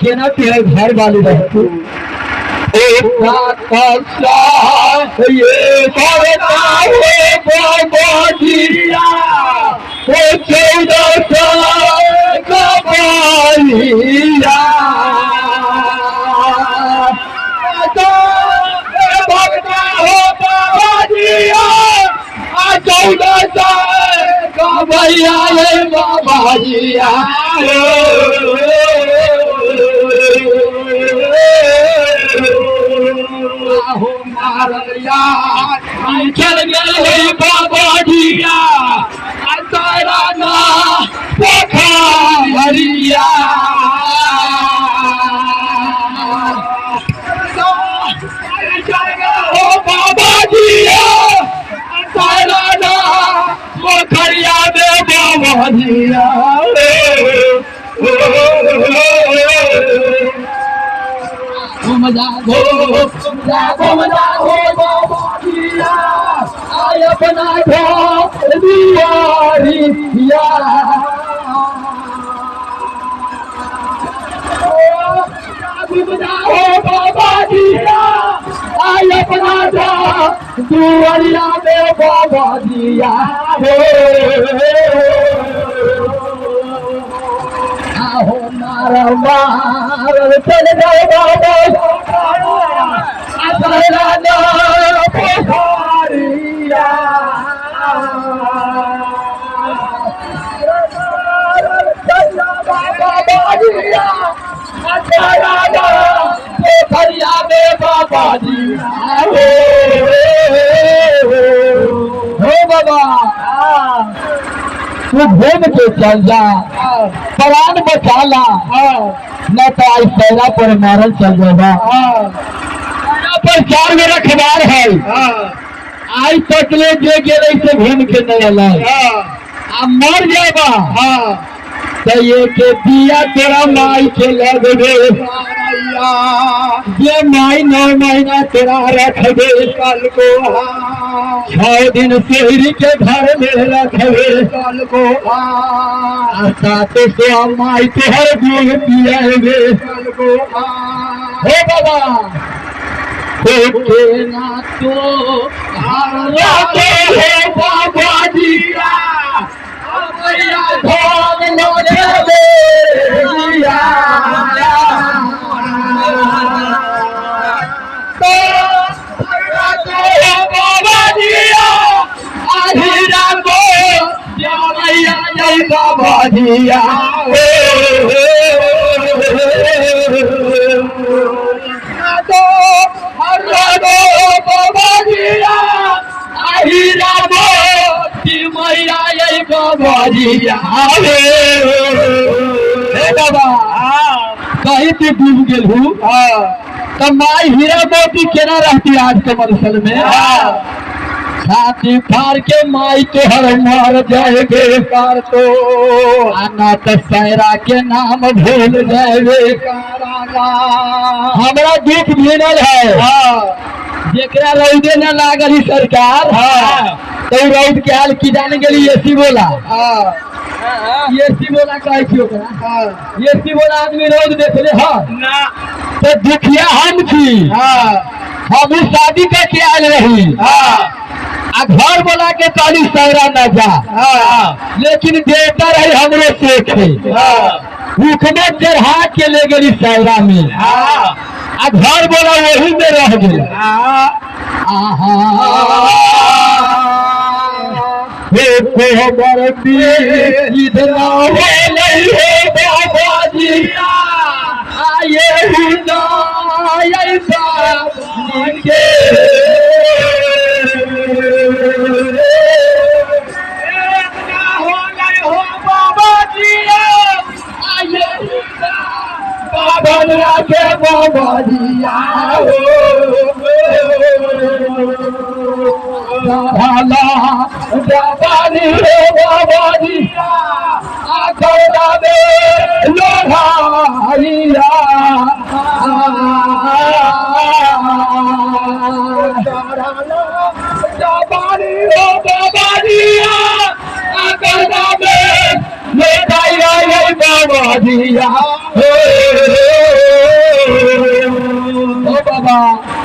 केना तेरे घर वाली रहती ये करता है बाबा वो 14 साल का बालिया भगता हो बाबा जिया 14 साल का भैया बाबा जिया चल गए बाबा जिया तारा ना हरिया हो बाबा जिया तारा ना पोखरिया में बाबा जिया मजा हो बाबा जिया आय अपना दिया हो बाबा जिया आय अपना दुआरिया में बाबा जिया हो मारा मार चल गए बाबा पोखरिया पोखरिया में बाबा जी हो बाबा तू घूम के चल जा प्राण बचा ला न तो आज पैरा पर मारल चल जाएगा पर 4 में रखवार है आज तक ले जे गेले से घूम के नहीं अला आ मर जाएगा तो ये के दिया तेरा माई के लगबे ये माई 9 महीना तेरा रख दे कल को 6 दिन शहरी के घर में रखबे कल को साथे से माई तोहर दूध पियाबे कल को हो बाबा ना तो बाबा जिया बाबा जिया बाबा जिया बाबा जिया बाबा कहीं पे डूब गेल हूँ तो माई हीरा मोती केना रहती आज के मरसल में छाती फाड़ के माई तोहर मार जाएगे कार तो आना तो सैरा के नाम भूल जाएगे हमरा दुख भेल है जेकरा रौदे न लागल सरकार तो रौद के हाल की जान गेली एसी बोला कहे छी ओकरा एसी बोला आदमी रौद देखले तो दुखिया हम थी हम शादी करके आयल रही आ घर बोला के ताली सहरा न जा लेकिन देवता रही हमरे सेखे भूखने चढ़ा के ले गई सहरा में आ घर बोला वही में रह गए बाबा जिया आए बाबा जिया जापानी हो बाबा जिया आखड़ा में लोहारिया जापानी हो बाबा जिया आखड़ा में लोहारिया बाबा जिया बा